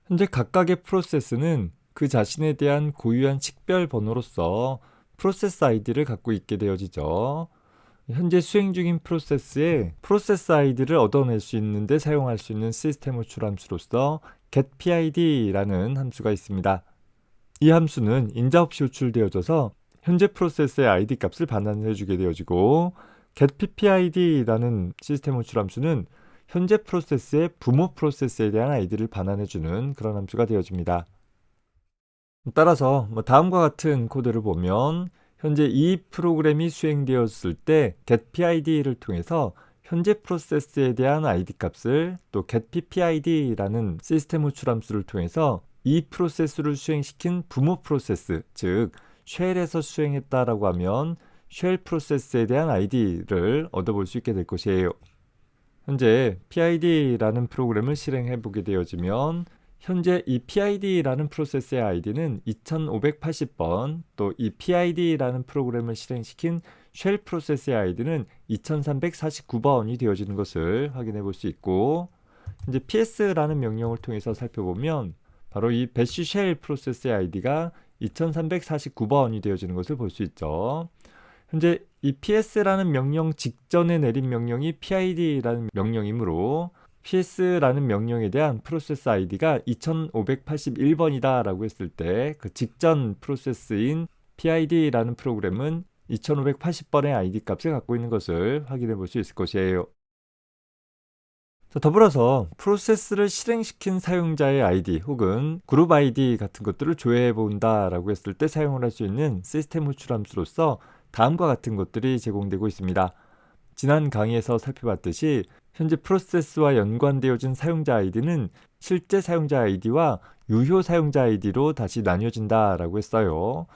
현재 각각의 프로세스는 그 자신에 대한 고유한 식별 번호로서 프로세스 아이디를 갖고 있게 되어지죠. 현재 수행 중인 프로세스에 프로세스 아이디를 얻어낼 수 있는데 사용할 수 있는 시스템 호출 함수로서 getPID라는 함수가 있습니다. 이 함수는 인자 없이 호출되어져서 현재 프로세스의 ID 값을 반환해 주게 되어지고, getPPID라는 시스템 호출 함수는 현재 프로세스의 부모 프로세스에 대한 아이디를 반환해 주는 그런 함수가 되어집니다. 따라서 다음과 같은 코드를 보면 현재 이 프로그램이 수행되었을 때 getPID를 통해서 현재 프로세스에 대한 ID 값을 또 getPPID라는 시스템 호출 함수를 통해서 이 프로세스를 수행시킨 부모 프로세스, 즉 쉘에서 수행했다라고 하면 쉘 프로세스에 대한 ID를 얻어볼 수 있게 될 것이에요. 현재 PID라는 프로그램을 실행해 보게 되어지면 현재 이 PID라는 프로세스의 아이디는 2580번, 또 이 PID라는 프로그램을 실행시킨 쉘 프로세스의 아이디는 2349번이 되어지는 것을 확인해 볼 수 있고, 현재 ps라는 명령을 통해서 살펴보면 바로 이 bash shell 프로세스의 아이디가 2349번이 되어지는 것을 볼 수 있죠. 현재 이 ps라는 명령 직전에 내린 명령이 PID라는 명령이므로 ps라는 명령에 대한 프로세스 아이디가 2581번이다 라고 했을 때 그 직전 프로세스인 PID라는 프로그램은 2580번의 ID 값을 갖고 있는 것을 확인해 볼 수 있을 것이에요. 자, 더불어서 프로세스를 실행시킨 사용자의 ID 혹은 그룹 ID 같은 것들을 조회해 본다 라고 했을 때 사용을 할 수 있는 시스템 호출 함수로서 다음과 같은 것들이 제공되고 있습니다. 지난 강의에서 살펴봤듯이 현재 프로세스와 연관되어진 사용자 아이디는 실제 사용자 아이디와 유효 사용자 아이디로 다시 나뉘어진다 라고 했어요.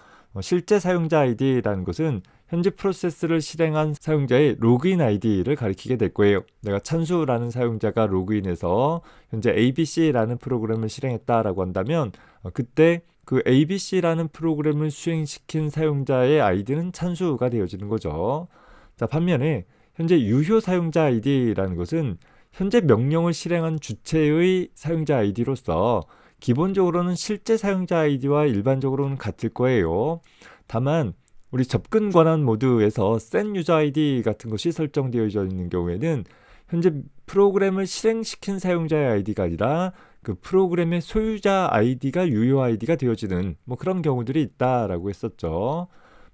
실제 사용자 아이디라는 것은 현재 프로세스를 실행한 사용자의 로그인 아이디를 가리키게 될 거예요. 내가 찬수라는 사용자가 로그인해서 현재 ABC라는 프로그램을 실행했다라고 한다면 그때 그 ABC라는 프로그램을 수행시킨 사용자의 아이디는 찬수가 되어지는 거죠. 자, 반면에 현재 유효 사용자 아이디라는 것은 현재 명령을 실행한 주체의 사용자 아이디로서 기본적으로는 실제 사용자 아이디와 일반적으로는 같을 거예요. 다만 우리 접근 권한 모드에서 set user ID 같은 것이 설정되어 있는 경우에는 현재 프로그램을 실행시킨 사용자의 아이디가 아니라 그 프로그램의 소유자 아이디가 유효 아이디가 되어지는 그런 경우들이 있다라고 했었죠.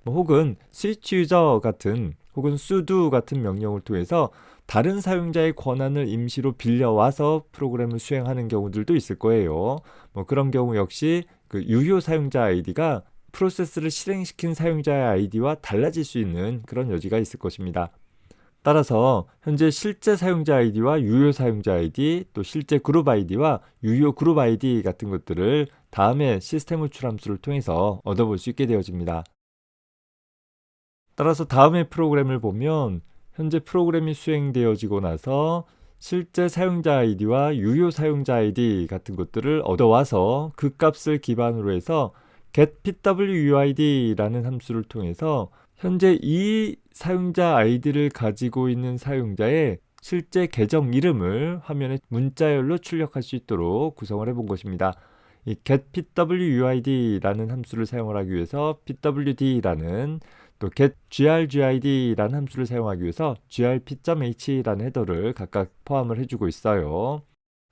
혹은 switch user 같은 혹은 sudo 같은 명령을 통해서 다른 사용자의 권한을 임시로 빌려와서 프로그램을 수행하는 경우들도 있을 거예요. 그런 경우 역시 그 유효 사용자 아이디가 프로세스를 실행시킨 사용자의 아이디와 달라질 수 있는 그런 여지가 있을 것입니다. 따라서 현재 실제 사용자 아이디와 유효 사용자 아이디, 또 실제 그룹 아이디와 유효 그룹 아이디 같은 것들을 다음에 시스템 호출 함수를 통해서 얻어볼 수 있게 되어집니다. 따라서 다음의 프로그램을 보면 현재 프로그램이 수행되어지고 나서 실제 사용자 아이디와 유효 사용자 아이디 같은 것들을 얻어와서 그 값을 기반으로 해서 getPWUID라는 함수를 통해서 현재 이 사용자 아이디를 가지고 있는 사용자의 실제 계정 이름을 화면에 문자열로 출력할 수 있도록 구성을 해본 것입니다. 이 getPWUID라는 함수를 사용을 하기 위해서 pwd라는 또 getgrgid라는 함수를 사용하기 위해서 grp.h라는 헤더를 각각 포함을 해주고 있어요.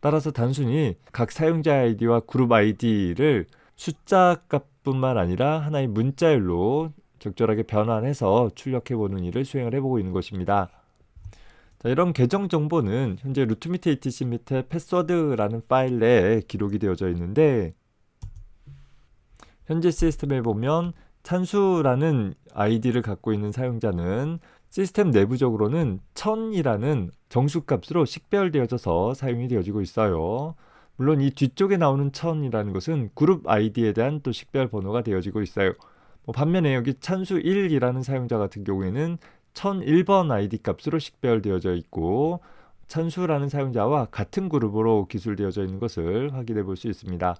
따라서 단순히 각 사용자 아이디와 그룹 아이디를 숫자 값뿐만 아니라 하나의 문자열로 적절하게 변환해서 출력해보는 일을 수행을 해보고 있는 것입니다. 자, 이런 계정 정보는 현재 루트 밑에 etc 밑에 패스워드라는 파일 내에 기록이 되어져 있는데, 현재 시스템에 보면 찬수라는 아이디를 갖고 있는 사용자는 시스템 내부적으로는 1000이라는 정수값으로 식별되어져서 사용이 되어지고 있어요. 물론 이 뒤쪽에 나오는 1000이라는 것은 그룹 아이디에 대한 또 식별 번호가 되어지고 있어요. 반면에 여기 찬수 1이라는 사용자 같은 경우에는 1001번 아이디 값으로 식별되어져 있고, 찬수라는 사용자와 같은 그룹으로 기술되어져 있는 것을 확인해 볼 수 있습니다.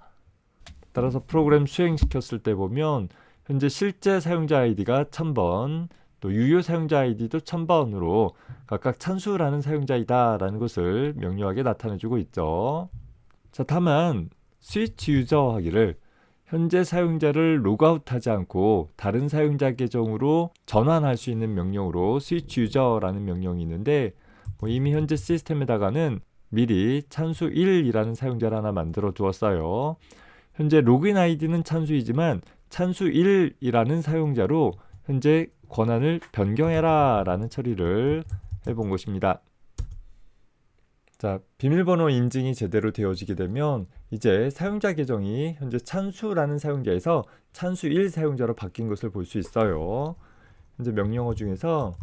따라서 프로그램 수행시켰을 때 보면 현재 실제 사용자 아이디가 1000번, 또 유효 사용자 아이디도 1000번으로 각각 찬수라는 사용자이다 라는 것을 명료하게 나타내주고 있죠. 자, 다만 스위치 유저 하기를 현재 사용자를 로그아웃하지 않고 다른 사용자 계정으로 전환할 수 있는 명령으로 스위치 유저라는 명령이 있는데 이미 현재 시스템에다가는 미리 찬수 1이라는 사용자를 하나 만들어 두었어요. 현재 로그인 아이디는 찬수이지만 찬수 1이라는 사용자로 현재 권한을 변경해라 라는 처리를 해본 것입니다. 자, 비밀번호 인증이 제대로 되어지게 되면 이제 사용자 계정이 현재 찬수라는 사용자에서 찬수 1 사용자로 바뀐 것을 볼 수 있어요. 현재 명령어 중에서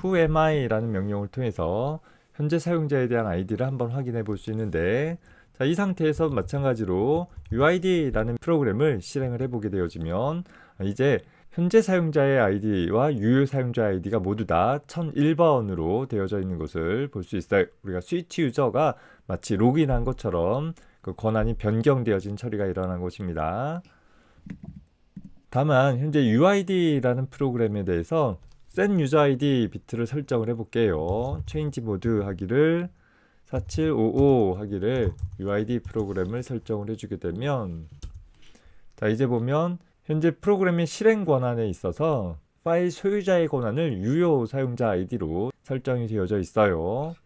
who am I 라는 명령을 통해서 현재 사용자에 대한 아이디를 한번 확인해 볼 수 있는데, 자, 이 상태에서 마찬가지로 UID라는 프로그램을 실행을 해보게 되어지면 이제 현재 사용자의 아이디와 유효 사용자 아이디가 모두 다 1001번으로 되어져 있는 것을 볼 수 있어요. 우리가 스위치 유저가 마치 로그인한 것처럼 그 권한이 변경되어진 처리가 일어난 것입니다. 다만 현재 UID라는 프로그램에 대해서 set user ID 비트를 설정을 해볼게요. change mode 하기를 4755 하기를 UID 프로그램을 설정을 해주게 되면, 자, 이제 보면 현재 프로그램의 실행 권한에 있어서 파일 소유자의 권한을 유효 사용자 아이디로 설정이 되어져 있어요.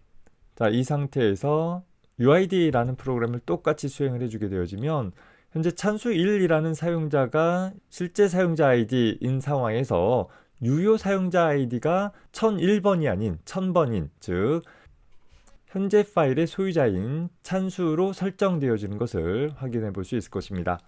자, 이 상태에서 UID라는 프로그램을 똑같이 수행을 해주게 되어지면 현재 찬수 1이라는 사용자가 실제 사용자 아이디인 상황에서 유효 사용자 아이디가 1001번이 아닌 1000번인, 즉 현재 파일의 소유자인 찬수로 설정되어지는 것을 확인해 볼 수 있을 것입니다.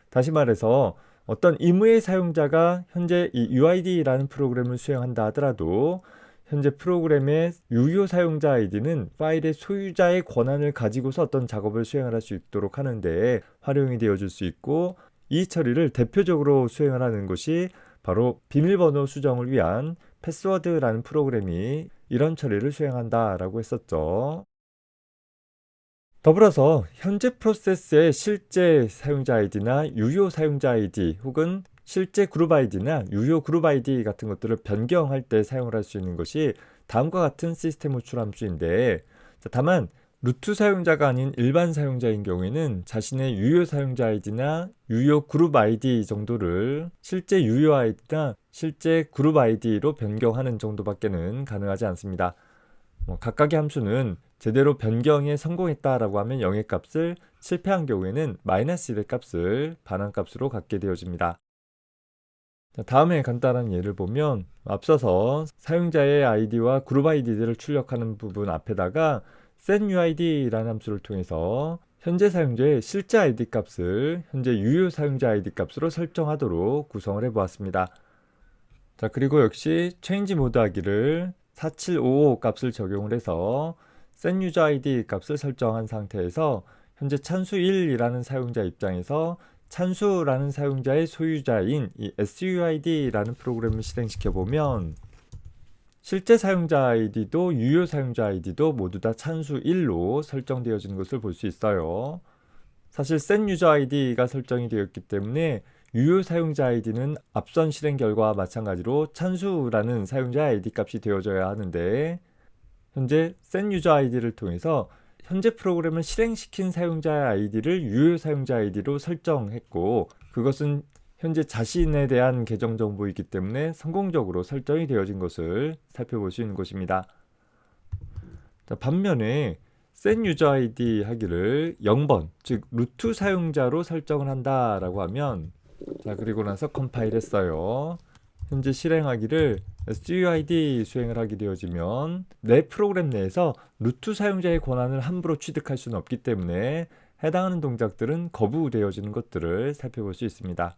다시 말해서 어떤 임의의 사용자가 현재 이 UID라는 프로그램을 수행한다 하더라도 현재 프로그램의 유효 사용자 아이디는 파일의 소유자의 권한을 가지고서 어떤 작업을 수행을 할 수 있도록 하는데 활용이 되어줄 수 있고, 이 처리를 대표적으로 수행을 하는 것이 바로 비밀번호 수정을 위한 패스워드라는 프로그램이 이런 처리를 수행한다라고 했었죠. 더불어서 현재 프로세스의 실제 사용자 아이디나 유효 사용자 아이디 혹은 실제 그룹 아이디나 유효 그룹 아이디 같은 것들을 변경할 때 사용을 할 수 있는 것이 다음과 같은 시스템 호출 함수인데, 다만 루트 사용자가 아닌 일반 사용자인 경우에는 자신의 유효 사용자 아이디나 유효 그룹 아이디 정도를 실제 유효 아이디나 실제 그룹 아이디로 변경하는 정도밖에는 가능하지 않습니다. 각각의 함수는 제대로 변경에 성공했다라고 하면 0의 값을, 실패한 경우에는 -1의 값을 반환값으로 갖게 되어집니다. 다음에 간단한 예를 보면 앞서서 사용자의 아이디와 그룹 아이디들을 출력하는 부분 앞에다가 setUID라는 함수를 통해서 현재 사용자의 실제 아이디 값을 현재 유효 사용자 아이디 값으로 설정하도록 구성을 해보았습니다. 자, 그리고 역시 change mode 하기를 4755 값을 적용을 해서 setUserID 값을 설정한 상태에서 현재 찬수1이라는 사용자 입장에서 찬수라는 사용자의 소유자인 이 SUID라는 프로그램을 실행시켜 보면 실제 사용자 아이디도 유효 사용자 아이디도 모두 다 찬수 1로 설정되어지는 것을 볼 수 있어요. 사실 setUserID가 설정이 되었기 때문에 유효 사용자 아이디는 앞선 실행 결과와 마찬가지로 찬수라는 사용자 아이디 값이 되어져야 하는데, 현재 setUserID를 통해서 현재 프로그램을 실행시킨 사용자의 아이디를 유효 사용자 아이디로 설정했고, 그것은 현재 자신에 대한 계정 정보이기 때문에 성공적으로 설정이 되어진 것을 살펴볼 수 있는 것입니다. 자, 반면에 setUserID 하기를 0번, 즉 루트 사용자로 설정을 한다라고 하면, 자, 그리고 나서 컴파일 했어요. 현재 실행하기를 SUID 수행을 하게 되어지면 내 프로그램 내에서 루트 사용자의 권한을 함부로 취득할 수는 없기 때문에 해당하는 동작들은 거부되어지는 것들을 살펴볼 수 있습니다.